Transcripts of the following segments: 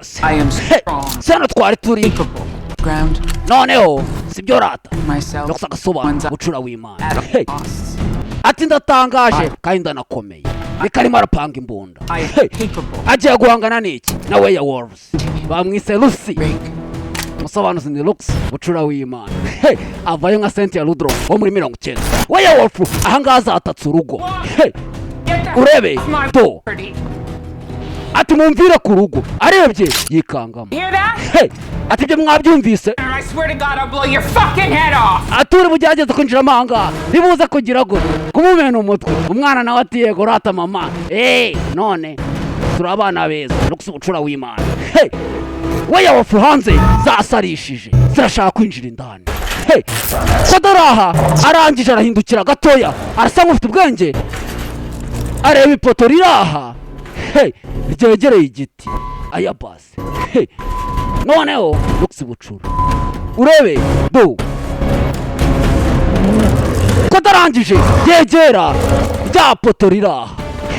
boss. I am strong, Sano twari turi capable, ground noneho sibyo rata myself Roxa gasobanura bucura w'Imana. at a Hey, loss. ati ndatangaje kandi ndanakomeye bikarimo arapanga imbunda. I am Hey, capable. agiye guhangana n'iki na Werewolves bamwise Lucy. Break. Musobanuzi ni Lux bucura w'Imana. Hey, avayo nka Cynthia Ludlow wo muri 90. Werewolf ahangaha azatatse urugo. Hey, Get the urebe off my do property. ati mumvire ku rugo arebye yikangamo. Hear that? Hey, ati ibyo mwabyumvise And I swear to God, I'll blow your fucking head off. aturi bugerageza kwinjira amahanga bibuze kugira gute kumumena umutwe umwana nawe ati yego rata mama none turi abana beza Lux bucura w'Imana. Hey, Werewolf hanze zasarishije zirashaka kwinjira indani. Hey, Kodaraha arangije arahindukira gatoya arasa nk'ufite ubwenge areba ipoto riraha. Hey, ryegereye igiti aya basi. Hey, noneho Lux bucura urebe do Kodarangije yegera rya poto riraha.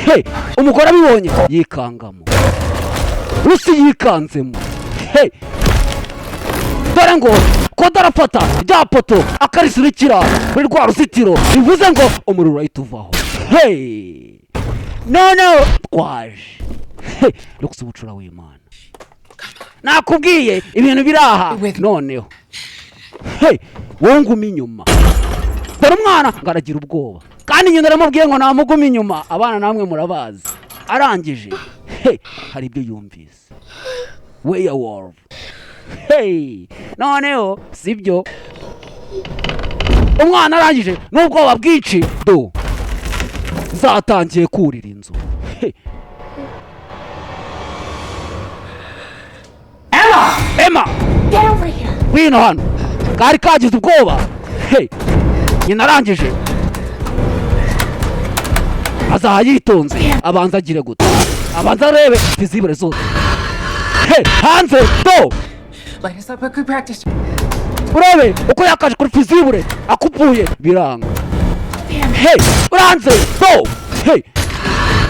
Hey, umugore abibonye yikangamo Lucy yikanzemo. Hey, dore ngo Kodarafata rya poto akarisirikira muri rwa ruzitiro bivuze ngo umuriro urahita uvaho. Hey, noneho twaje. Hey, Lux bucura w'Imana nakubwiye ibintu biraha noneho. Hey, wowe nguma inyuma dore umwana ngaragira ubwoba kandi nyine naramubwiye ngo namuguma inyuma abana namwe murabazi arangije. Hey, hari ibyo yumvise Werewolf. Hey, noneho sibyo umwana arangije n'ubwoba bwinshi do zatangiye kurira inzu. Hey, Emma Get over here. wino hano kari kagize ubwoba. Hey, nyina arangije azaha yitonze abanza agire gute abanza arebe fizibure zose. Hey, hanze do Light us up like we practiced. urebe uko yakaje kuri fizibure akupuye biranga. Hey, uranze do. Hey,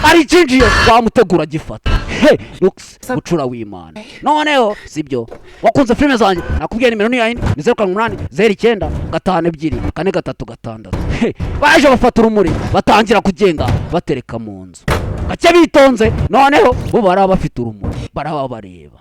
ari cinjiye wamutegura gifata. Hey, Lux bucura w'Imana noneho sibyo wakunze filime zanjye nakubwiye nimero ni yayindi ni 089 Hey, baje bafata urumuri batangira kugenda batereka mu nzu gake bitonze noneho bo baraba bafite urumuri baraba bareba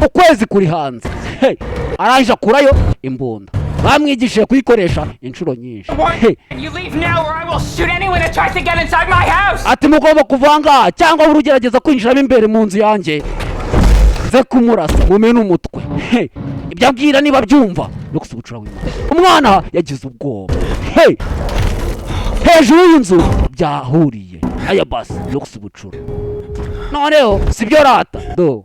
ukwezi kuri hanze. Hey, arangije akurayo imbunda bamwigishije kuyikoresha inshuro nyinshi. Hey, And you leave now or I will shoot anyone that tries to get inside my house. ati mugomba kuvanga cyangwa urugerageza kwinjiramo imbere mu nzu yanjye ze kumurasa mumena umutwe. Hey, ibyo abwira niba byumva Lux bucura w'Imana umwana yagize ubwoba. Hey, hejuru y'inzu byahuriye aya basi Lux bucura noneho sibyo rata do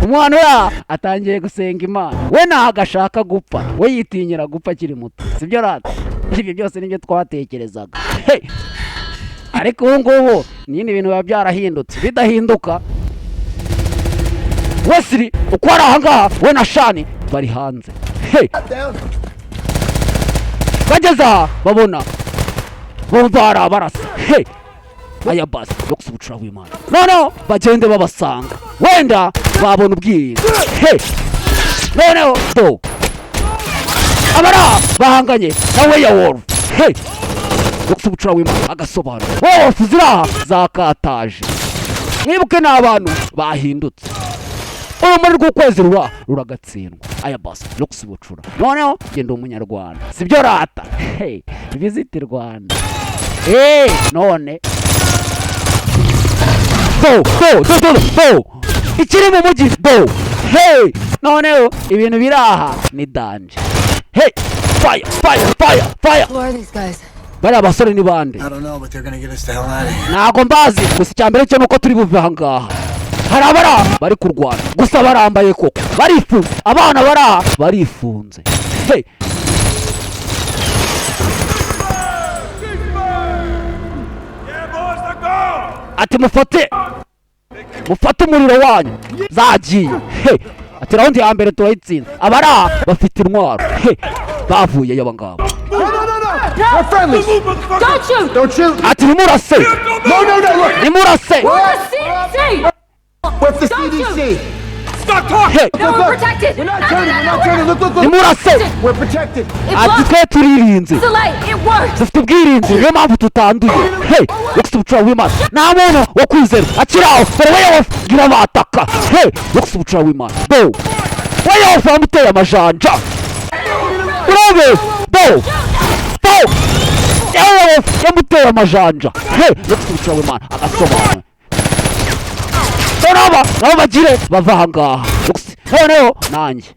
umwana ya atangiye gusenga Imana we ntago ashaka gupfa we yitinyira gupfa akiri muto sibyo rata ibyo byose nibyo twatekerezaga. Hey, ariko ubu ngubu nyine ibintu biba byarahindutse bidahinduka Wesley uko ari ahangaha we na Shani bari hanze. Hey, bageze aha babona bumva hari abarasa. Hey, aya basi Lux bucura w'Imana noneho bagende babasanga wenda babona ubwirinzi. Hey, noneho do abara bahanganye na Werewolf. Hey, Lux bucura w'Imana agasobanura Werewolf ziraha zakataje mwibuke n'abantu bahindutse urumuri rw'ukwezi ruragatsindwa aya basi Lux bucura noneho genda umunyarwanda sibyo rata. Hey, visit Rwanda. Hey, none do ikiri mu mujyi do. Hey, noneho ibintu biraha ni danje. Hey, fire. Who are these guys? bari abasore ni bande I don't know, but they're gonna get us the hell out of here. ntago mbazi gusa icyambere cyo nuko turi buve ahangaha hari abara bari kurwana gusa barambaye koko barifunze abana baraha barifunze. Hey, ati mufate umuriro wanyu zagiye. Hey, ati raundi ya mbere turayitsinze abara bafite intwaro. Hey, bavuye yaba ngabo We're friendly. Don't shoot! Don't shoot. ati nimurase No, look. nimurase We're a CNC! Where's the Don't CDC? Stop talking! Hey, No, we're protected! We're No, not turning, we're no, not turning. Look, look, look. nimurase We're protected. It ati works! twe turirinze The light, it works! dufite ubwirinzi niyo mpamvu tutanduye hey yokuse ubucura w'imana nta muntu wo kwizera akiri aho dore weyofu gira bataka hey yokuse ubucura w'imana bo weyofu yamuteye amajanja urabe bo weyofu yamuteye amajanja hey yokuse ubucura w'imana agasobanura nabo bagire bava aha ngaha noneho nanjye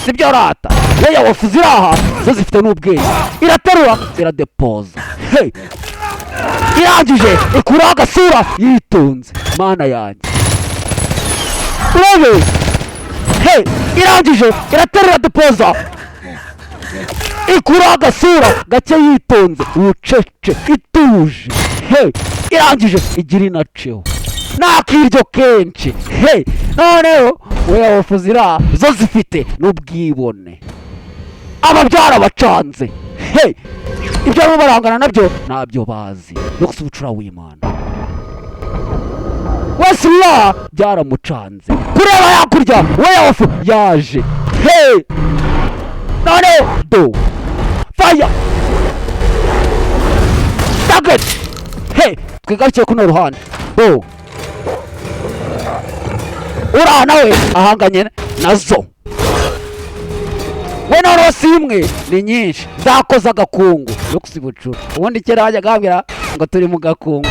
sibyo rata weyofu ziri aha zo zifite n'ubwenge iraterura iradepoza hey irangije ikuraho agasura yitonze mana yanjye urabe hey irangije iraterura depoza ikuraho agasura gake yitonze ubucece ituje hey irangije igira inaceho nakiryo kenshi hey noneho weyofu zira zo zifite n'ubwibone ababyara bacanze hey ibyo barimo barangana nabyo ntabyo bazi yokuse ubucura w'imana wese uriya byaramucanze kureba yakurya weyofu yaje hey noneho do faya target hey twigarukiye kuno ruhande do uriya nawe ahanganye nazo we noneho si imwe ni nyinshi zakoze agakungu yokuse ubucura ubundi kera wajyaga wabwira ngo turi mu gakungu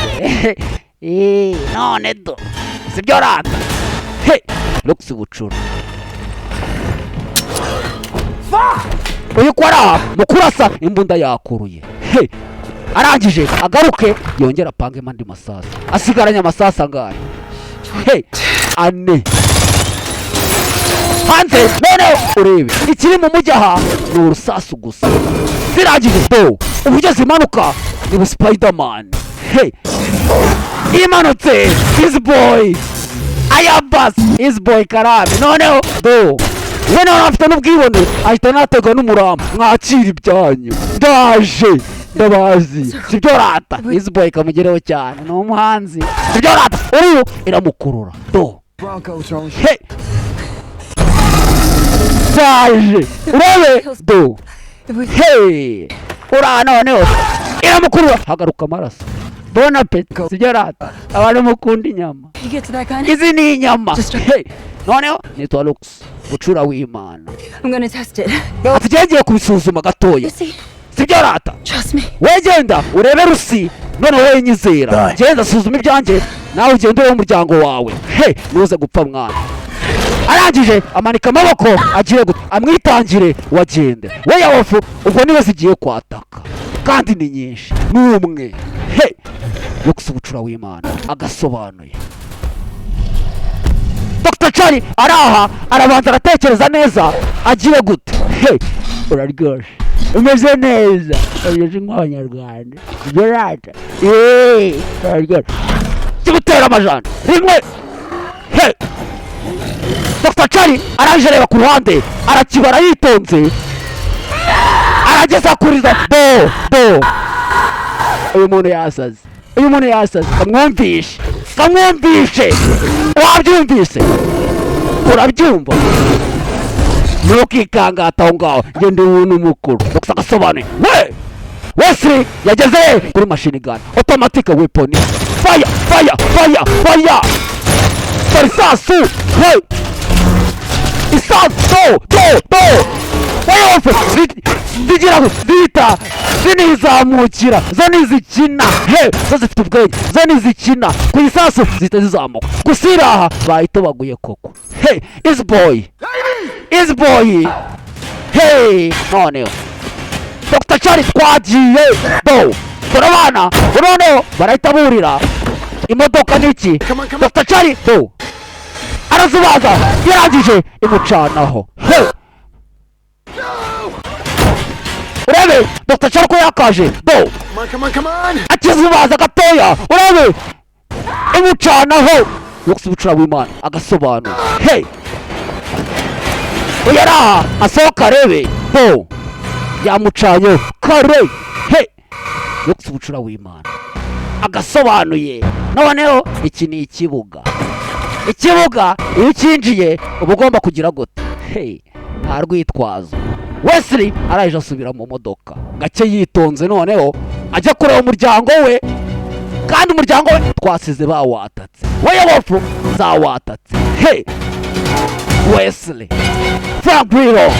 none do sibyo rata he yokuse ubucura uyu ko ari aha mu kurasa imbunda yakuruye he arangije agaruke yongera apangemo andi masasu asigaranye amasasu angahe he ane hanze noneho urebe ikiri mu mujyi aha ni urusasu gusa zirangije do uburyo zimanuka ni bu Spiderman hey imanutse his boy ayabas his boy karame noneho do we noneho afite n'ubwibone ahita nategwa n'umurambo mwakira ibyanyu ndaje ndabazi sibyo rata his boy kamugereho cyane ni umuhanzi sibyo rata uyu iramukurura do hey zaje urabe do hey ura noneho iramukurura hagaruka amaraso bona peti sibyo rata abantu mukunda inyama You get to that gun? izi ni inyama hey noneho nitwa Lux bucura w'imana I'm gonna test it. ati ngiye kubisuzuma gatoya You see? sibyo rata Trust me. wegenda urebe rusi noneho wenyizera genda suzuma ibyanjye nawe ugende urebe umuryango wawe he nuze gupfa mwana arangije amanika amaboko agiye amwitangire wagende weyofu ubwo niwe zigiye kwataka kandi ni nyinshi n'umwe he yokuse ubucura w'imana agasobanuye Dr. Charlie araha arabanza aratekereza neza agiye gute he uraryoshye umeze neza uryoshye nk'abanyarwanda ibyo rata uraryoshye kimutera amajana rimwe he Dr. Charlie araje areba ku ruhande arakibara yitonze arageza kuriza do uyu muntu yasaze kamwumvishe wabyumvise urabyumva ntukikangata aho ngaho ngende ubuntu mukuru gusa agasobanuye Wesley yageze kuri machine gun automatic weapon fire sarisasu hey isasu do weyofu zigira zita zinizamukira zo nizikina he zo zifite ubwenge zo nizikina ku isasu zita zizamuka gusira aha bahita baguye koko hey is boy hey noneho Dr. Charlie twagiye do turabana noneho barahita burira imodoka niki Dr. Charlie do arazubaza yarangije imucanaho hey urebe Dr. Charlie ko yakaje do akizubaza gatoya urebe imucanaho yokuse ubucura w'imana agasobanura hey uyara asohoka arebe do yamucanyeho kare hey yokuse ubucura w'imana agasobanuye noneho iki ni ikibuga ikibuga iyo ukinjiye uba ugomba kugira gute hey nta rwitwazo Wesley araje asubira mu modoka gake yitonze noneho ajya kureba umuryango we kandi umuryango we twasize bawatatse Werewolf zawatatse hey Wesley Frank Grillo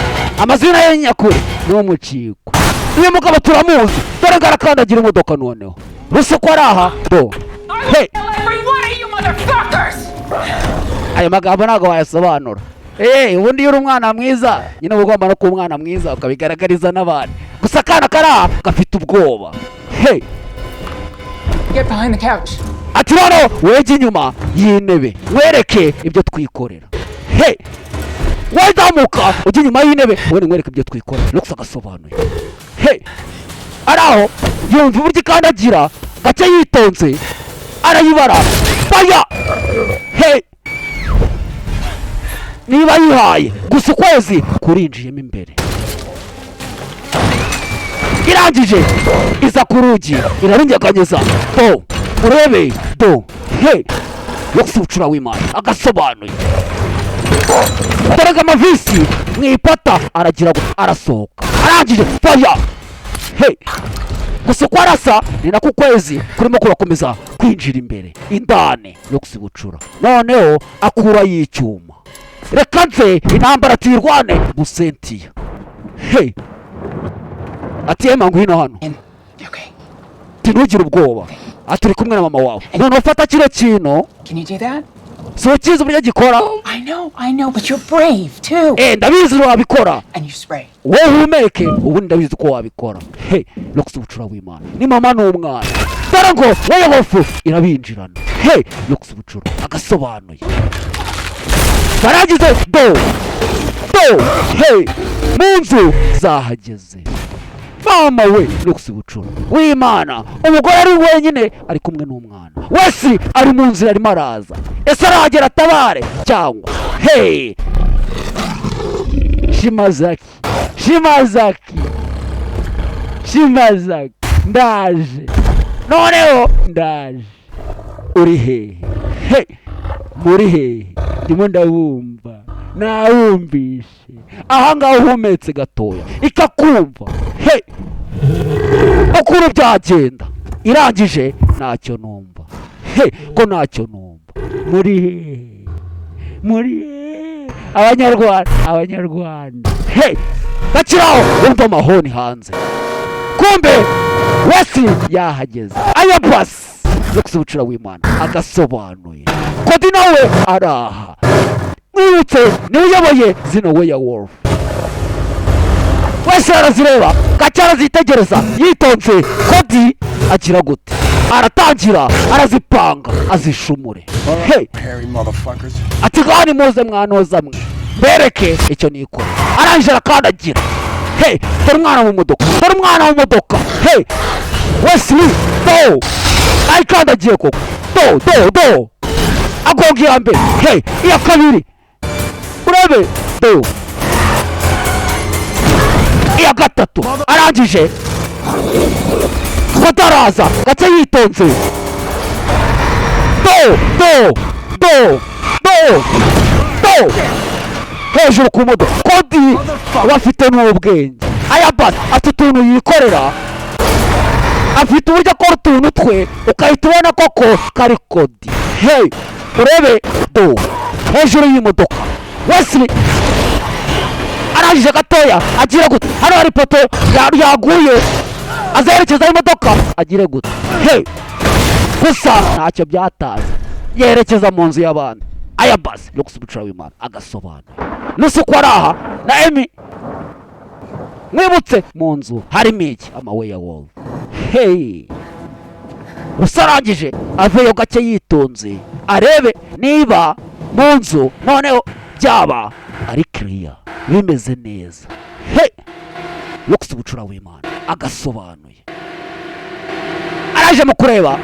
amazina ye nyakuri ni umuciko uyu mugabo turamuzi dore ngarakandagira imodoka noneho rusuko araha do hey Every one of you motherfuckers! ayo magambo ntabwo wayasobanura ubundi iyo uri umwana mwiza nyine uba ugomba no kuba umwana mwiza ukabigaragariza n'abandi gusa akana karaha gafite ubwoba hey Get behind the couch. ati noneho wege inyuma y'intebe mwereke ibyo twikorera hey wazamuka ujya inyuma y'intebe wene mwereke ibyo twikorera Lux agasobanuye hey araho yumva uburyo ikandagira gake yitonze arayibara faya hey niba yihaye gusa ukwezi kurinjiyemo imbere irangije iza ku rugi irarunyeganyeza do urebe do hey Lux bucura w'Imana agasobanuye dore amavisi mu ipata aragira ngo arasohoka arangije faya hey gusa uko arasa ni nako ukwezi kurimo kurakomeza kwinjira imbere indani Lux bucura noneho akura y'icyuma reka nze intambara tuyirwane Gusentiya hey ati ema ngwino hano Okay. ntugire ubwoba aturi kumwe na mama wawe noneho fata kino kintu Can you do that? so ukizi uburyo gikora I know, but you're brave too. ndabizi wabikora And you spray. wowe humeke ubundi ndabizi ko wabikora hey Lux bucura w'Imana ni mama n'umwana dore ngo Werewolf irabinjirana hey Lux bucura agasobanuye baragize do hey mu nzu zahageze mama we Lux bucura w'Imana umugore ari wenyine ari kumwe n'umwana Wesley ari mu nzira arimo araza ese arahagera atabare cyangwa hey Shimazaki ndaje noneho ndaje uri hehe hey muri hehe ndimo ndabumva nawumvishe aha ngaho uhumetse gatoya ikakumva hey ukuru byagenda irangije ntacyo numva hey ko ntacyo numva muri hehe abanyarwanda hey bakiraho wumva amahoni hanze kumbe Wesley yahageze ayabasi Lux bucura w'Imana agasobanuye kodi nawe araha mwibutse niwe uyoboye zino Werewolf Wesley arazireba gake arazitegereza yitonze kodi agira gute aratangira arazipanga azishumure hey Hairy motherfuckers. ati gani muze mwanoza mwe bereke icyo nikora arangije arakandagira hey dore umwana mu modoka hey Wesley do ayikandagiye koko do agonga iya mbere hey iya kabiri urebe do iya gatatu arangije bataraza gake yitonze do hejuru ku modoka kodi bafite n'ubwenge ayabasi afite utuntu yikorera afite uburyo akora utuntu twe ukahita ubona koko kari kodi hey urebe do hejuru y'imodoka Wesley arangije gatoya agira gute hano hari poto yaguye azerekeza imodoka agire gute hey gusa ntacyo byataze yerekeza mu nzu y'abandi ayabasi Lux bucura w'Imana agasobanura Rusuko araha na Emi mwibutse mu nzu harimo iki Werewolf hey usarangije aveyo gake yitonze arebe niba mu nzu noneho byaba ari clear bimeze neza hey Lux bucura w'Imana agasobanuye araje mu kureba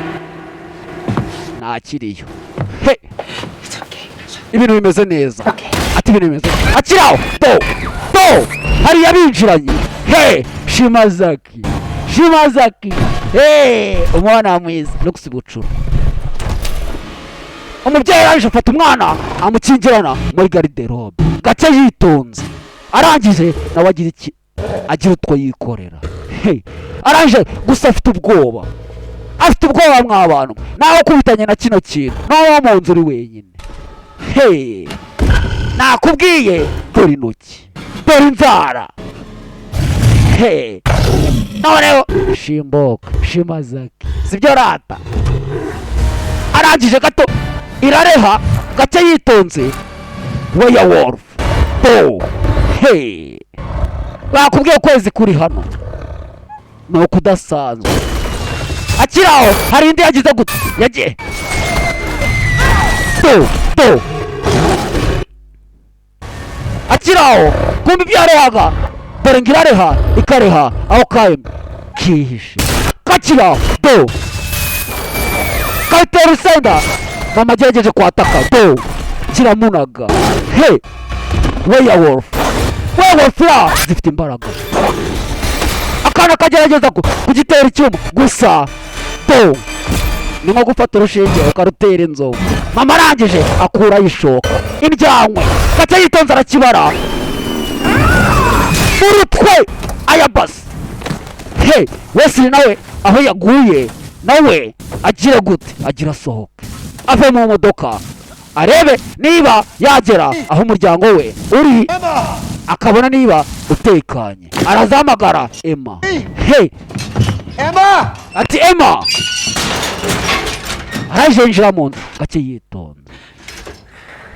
ntakiriyo hey ibintu bimeze neza ati ibintu bimeze akiraho do hariya binjiranye hey Shimazaki hey umwana mwiza Lux bucura umubyeyi arangije afata umwana amukingirana muri garderobe gake yitonze arangije nawe agira iki agira utwo yikorera arangije gusa afite ubwoba mw'abantu nawe ukubitanye na kino kintu nawe mu nzu uri wenyine nakubwiye dore intoki dore inzara noneho shimboka shimazaki sibyo rata arangije gato irareha gake yitonze werewolf bakubwiye ukwezi kuri hano ni ukudasanzwe akiri aho hari indi yagize gute yagiye akiri aho kumva ibyarehaga dore ngo irareha ikareha aho kihishe kakiri aho katera urusenda mama agerageje kwataka kiramunaga werewolf zifite imbaraga akana kagerageza kugitera icyuma gusa ni nko gufata urushinge ukarutera inzovu mama arangije akuraho ishoka indyanywe gace yitonze arakibara urutwe ayabasi Wesley nawe aho yaguye nawe agire gute agira asohoke ave mu modoka arebe niba yagera aho umuryango we uri akabona niba utekanye arazahamagara Emma Emma ati Emma arajenjira mu nzu gake yitonze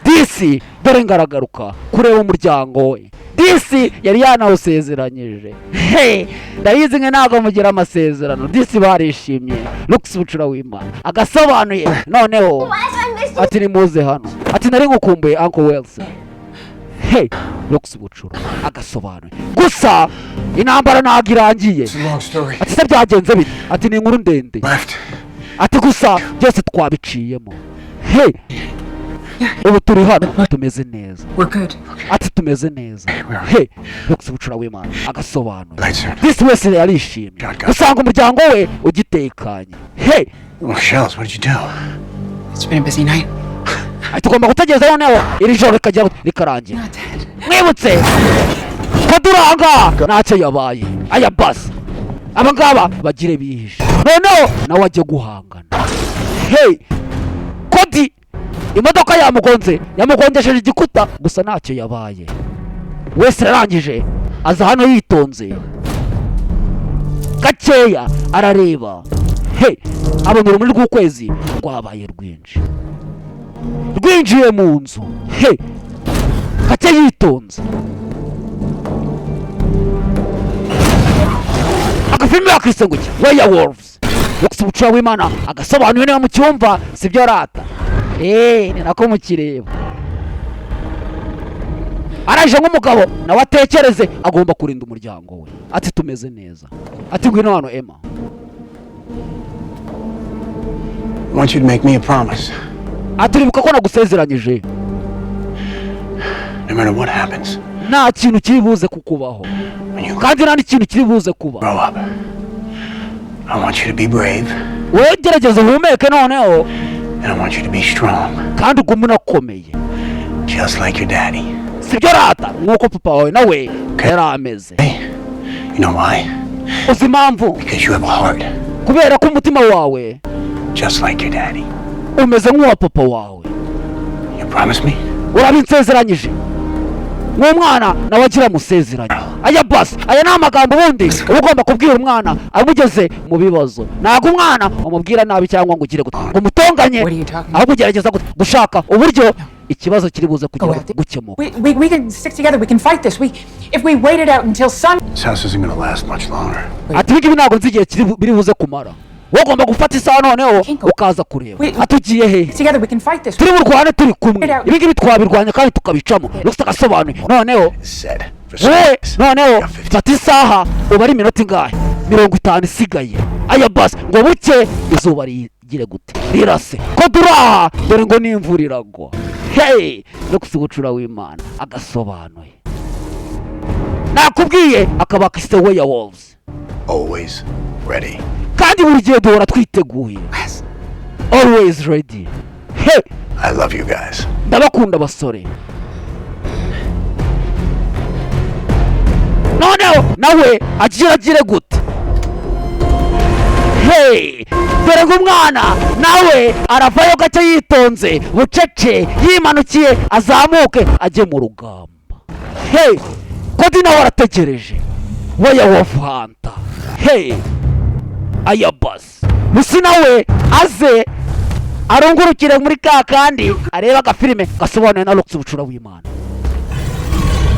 disi dore ngaragaruka kureba umuryango we disi yari yanawusezeranyije ndayizi nge ntabwo mugira amasezerano disi barishimye Lux bucura w'Imana agasobanuye noneho ati nimuze hano ati nari ngukumbuye Uncle Wilson Lux bucura agasobanuye gusa intambara ntabwo irangiye ati se byagenze bite ati ni inkuru ndende ati gusa byose twabiciyemo ubu turi hano tumeze neza ati tumeze neza Lux bucura w'Imana agasobanuye disi wese yarishimye usanga umuryango we ugitekanye Shells, what did you do? It's been a busy night. tugomba gutegereza noneho iri joro rikarangira mwibutse ko duranga ntacyo yabaye aya basi aba ngaba bagire bihishe noneho nawe ajye guhangana kodi imodoka yamugongesheje igikuta gusa ntacyo yabaye wese arangije aza hano yitonze gakeya arareba abona urumuri rw'ukwezi rwabaye rwinshi rwinjiye mu nzu gake yitonze agafilime yakise ngo iki werewolves Lux bucura w'Imana agasobanuye niba mucyumva sibyo rata ni nako mukireba araje nk'umugabo nawe atekereze agomba kurinda umuryango we ati tumeze neza ati ngwino hano Emma I want you to make me a promise. aturibuka ko nagusezeranyije No matter what happens, nta kintu kiri buze kukubaho kandi nta n'ikintu kiri buze kuba grow up. I want you to be brave, wowe gerageza uhumeke noneho and I want you to be strong, kandi ugume unakomeye just like your daddy. sibyo rata nk'uko papa wawe nawe yari ameze You know why? uzi impamvu Because you have a heart, kubera ko umutima wawe just like your daddy. umeze nk'uwa papa wawe You promise me? urabinsezeranyije nk'umwana nawe agira amusezeranye aya basi aya ni amagambo ubundi uba ugomba kubwira umwana amugeze mu bibazo ntabwo umwana umubwira nabi cyangwa ngo ugire ngo umutonganye ahubwo ugerageza gushaka uburyo ikibazo kiri buze kugira gukemuka We can stick together. We can fight this. If we wait it out until sun. This house isn't going to last much longer. ati ibi ntabwo nzi igihe biri buze kumara wowe ugomba gufata isaha noneho ukaza kureba atugiye hehe Together we can fight this. turi burwane turi kumwe ibi ngibi twabirwanya kandi tukabicamo Lux agasobanuye noneho Said for wowe space. noneho fata isaha ubare iminota ingahe 50 isigaye aya basi ngo buke izuba rigire gute rirase ko turaha dore ngo n'imvura iragwa Lux bucura w'Imana agasobanuye nakubwiye akaba kise werewolves Always ready. kandi buri gihe duhora twiteguye always ready I love you guys. ndabakunda basore. noneho nawe agire gute? Hey, dore ng'umwana nawe aravayo gake yitonze bucece yimanukiye azamuke ajye mu rugamba. Hey, Cody nawe arategereje. Werewolf Hunter. Hey, Ayabas Lucy nawe aze arungurukire muri ka kandi areba agafilime gasobanuye na Lux Bucura w'Imana.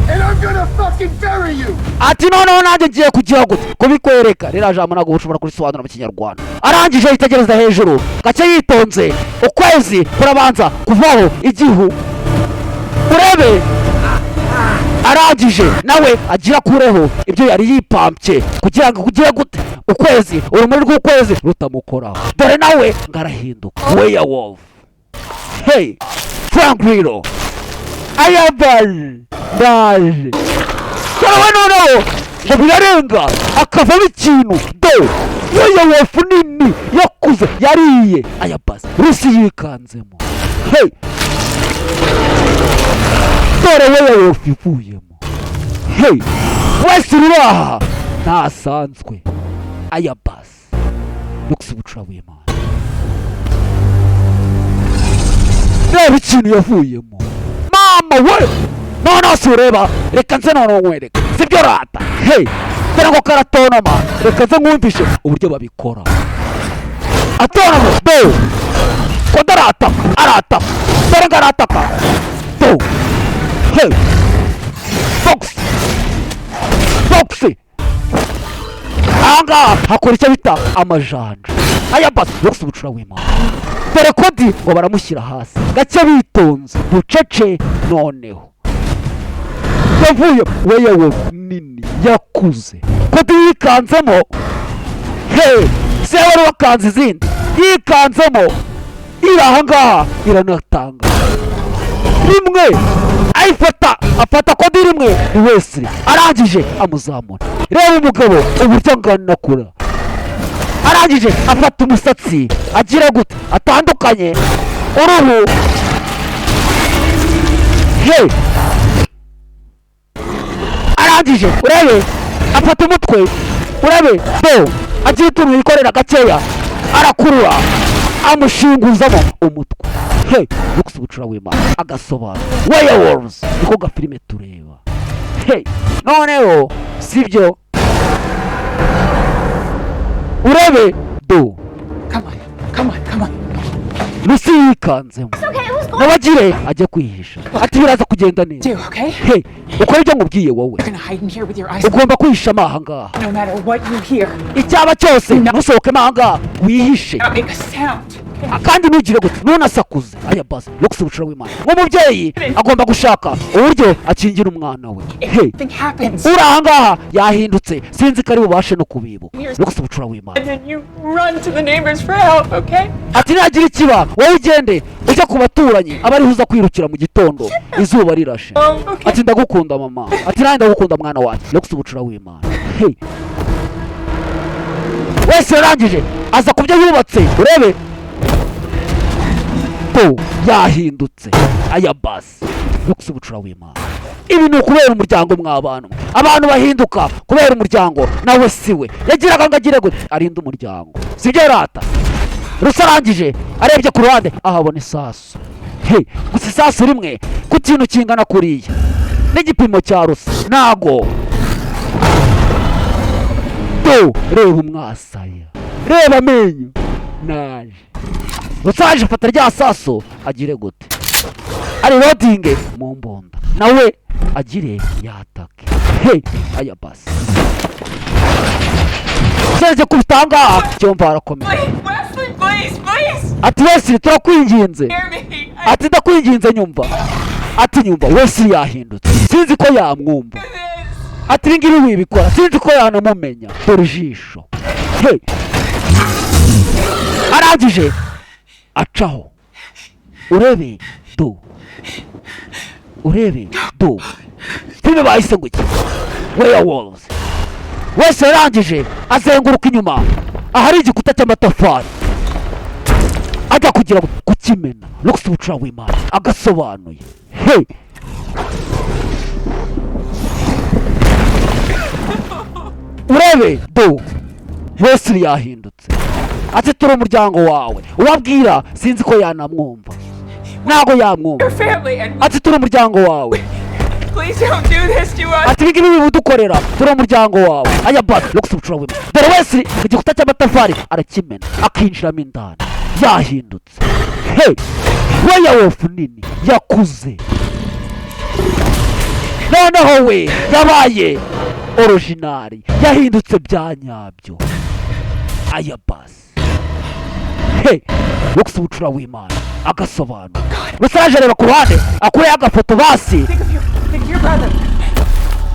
And I'm gonna fucking bury you! Ati noneho nanjye ngiye kugira gute kubikwereka. Rero jambo ntabwo ushobora kurisobanura mu Kinyarwanda. Arangije yitegereza hejuru gake yitonze. Ukwezi kurabanza kuvaho igihu. Urebe arangije nawe agira kureho ibyo yari yipampye kugira ngo kugira gute ukwezi urumuri rw'ukwezi rutamukoraho. Dore nawe ngarahinduka Werewolf. Hey, Franklin Ayabal ndaje. Karawe noneho ngo birarenga akavamo ikintu. Do Werewolf nini yakuze yariye Ayabas Lucy yikanzemo. Hey, dore Werewolf ivuyemo. Hey, wese uraha ntasanzwe Ayabas Lux Bucura w'Imana. Reba ikintu yavuyemo mama we. Noneho si ureba reka nze noneho nkwereka sibyo rata. Hey, dore ngo karatonoma reka nze nkumvishe uburyo babikora. Atonoma do Cody arataka dore ngo arataka do. Hey, Foxy ahangaha hakora icyo bita amajanja. Ayabas Lux Bucura w'Imana. Dore Cody ngo baramushyira hasi gake bitonze bucece. Noneho yavuye Werewolf nini yakuze Cody yikanzemo. Hey, se wari wakanze izindi yikanzemo. Iri ahangaha iranatanga rimwe afata Cody rimwe ni wese arangije amuzamura. Reba umugabo uburyo angana kura. Arangije afata umusatsi agira gute atandukanye uruhu. Hey, arangije urebe afata umutwe urebe do agira utuntu yikorera gakeya arakurura amushinguzamo umutwe. Hey, Lux Bucura w'Imana agasobanura Werewolves niko gafilime tureba. Hey, noneho sibyo urebe do Come on. Lucy yikanzemo nabagire ajya kwihisha. Ati biraza kugenda neza. Do, okay? Hey, ukora ibyo nkubwiye wowe. You're gonna hide in here with your eyes Ugomba kwihishamo ahangaha. no matter what you hear. Icyaba cyose ntusohokemo ahangaha wihishe. Don't make a sound. Kandi ntugire gute ntunasakuze. Ayabas Lux Bucura w'Imana nk'umubyeyi agomba gushaka uburyo akingira umwana we. Hey, If something happens uri ahangaha yahindutse sinzi ko ari bubashe no kubibuka. Lux Bucura w'Imana. and then you run to the neighbors for help, okay? Ati nagira ikiba wowe ugende ujya ku baturanyi abari huza kwirukira mu gitondo izuba rirashe. Okay. Ati ndagukunda mama. Ati nanjye ndagukunda mwana wanjye Lux Bucura w'Imana. Hey, wese yarangije aza kubyo yubatse urebe do yahindutse Ayabas Lux Bucura w'Imana. Ibi ni ukubera umuryango mw'abantu. Abantu bahinduka kubera umuryango nawe siwe yagiraga ngo agire gute arinda umuryango sibyo rata. Rusarangije arebye ku ruhande ahabona isasu. Hey, gusa isasu rimwe ku kintu kingana kuriya n'igipimo cya Rusa nago do. Reba umwasaya reba amenyo naje. Rusaje afata rya saso agire gute ari loading mu mbonda nawe agire yatake. Hey, Ayabas Serge kubitanga cyomba arakomeye. Wesley, please. Ati Wesley turakwinginze. Hear me. Ati ndakwinginze nyumva. Ati nyumva Wesley yahindutse sinzi ko yamwumva. Ati ibingibi wibikora sinzi ko yanamumenya dore ijisho. Hey, arangije acaho urebe do filime bahise ngo iki Werewolves. Wese yarangije azenguruka inyuma ahari igikuta cy'amatafari ajya kugira ngo kukimena Lux bucura w'Imana agasobanuye. Hey, urebe do Wesley yahindutse ati turi umuryango wawe ubabwira sinzi ko yanamwumva ntago yamwumva Your family and ati turi umuryango wawe please don't do this to us. ati ibi bidukorera turi umuryango wawe aya basi Lux bucura w'Imana dore Wesley ku gikuta cy'amatafari arakimena akinjiramo indani yahindutse. Hey, werewolf nini yakuze noneho we yabaye originari yahindutse bya nyabyo aya basi. Hey, Lux bucura w'Imana agasobanura gusa araje areba ku ruhande akuyeho agafoto basi Think of your brother.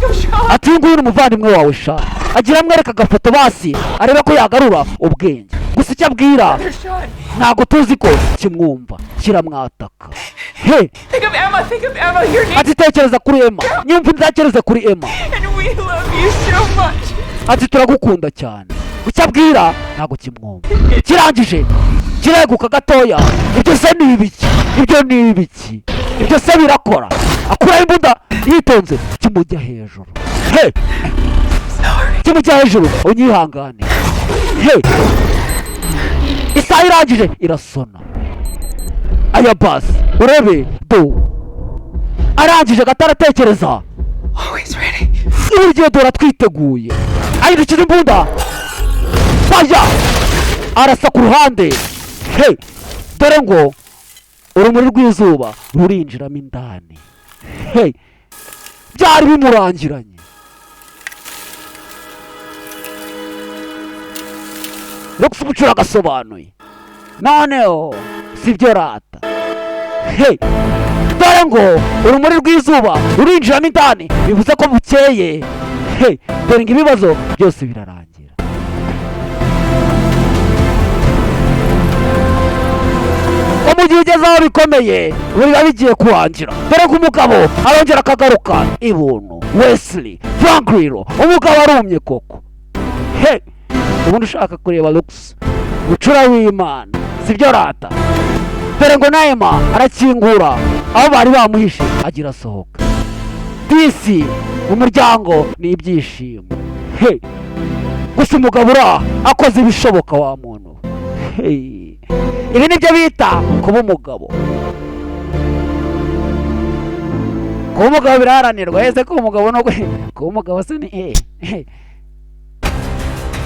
Go, Sean. ati nguyu ni umuvandimwe wawe sha agira amwereka agafoto basi arebe ko yagarura ubwenge gusa icyo abwira There's Sean. ntago tuzi ko kimwumva kiramwataka. He, Think of Emma. Think of Emma. Your name. ati tekereza kuri Emma nyumva nzakereze kuri Emma And we love you so much. ati turagukunda cyane icyo abwira ntago kimwumva kirangije kireguka gatoya ibyo se ni ibiki ibyo ni ibiki ibyo se birakora akuraho imbunda yitonze kimujya hejuru. He, kimujya hejuru unyihangane. He, isaha irangije irasona aya basi urebe do arangije gataratekereza Always ready. iburyo dore twiteguye ahindukira imbunda faya arasa ku ruhande. He, dore ngo urumuri rw'izuba rurinjiramo indani. He, byari bimurangiranye. Lux bucura agasobanuye noneho sibyo rata. He, dore ngo urumuri rw'izuba rurinjiramo indani bivuze ko bukeye. He, dore ngo ibibazo byose birarangira. ko mu gihe ugeze aho bikomeye biba bigiye kurangira dore ko umugabo arongera akagaruka ibuntu. Wesley Franklin umugabo arumye koko. He, ubundi ushaka kureba Lux bucura w'Imana sibyo rata. dore ngo na Emma arakingura aho bari bamuhishe agira asohoka disi umuryango ni ibyishimo. He, gusa umugabo ura akoze ibishoboka wa muntu. Hey, ibi nibyo bita kuba umugabo. kuba umugabo biraharanirwa ese kuba umugabo no kuba umugabo se ni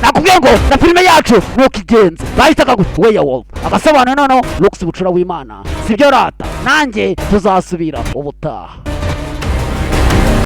nakubwiye ngo na filime yacu nuko igenze bahitaga werewolf agasobanura noneho Lux bucura w'Imana sibyo rata nanjye tuzasubira ubutaha.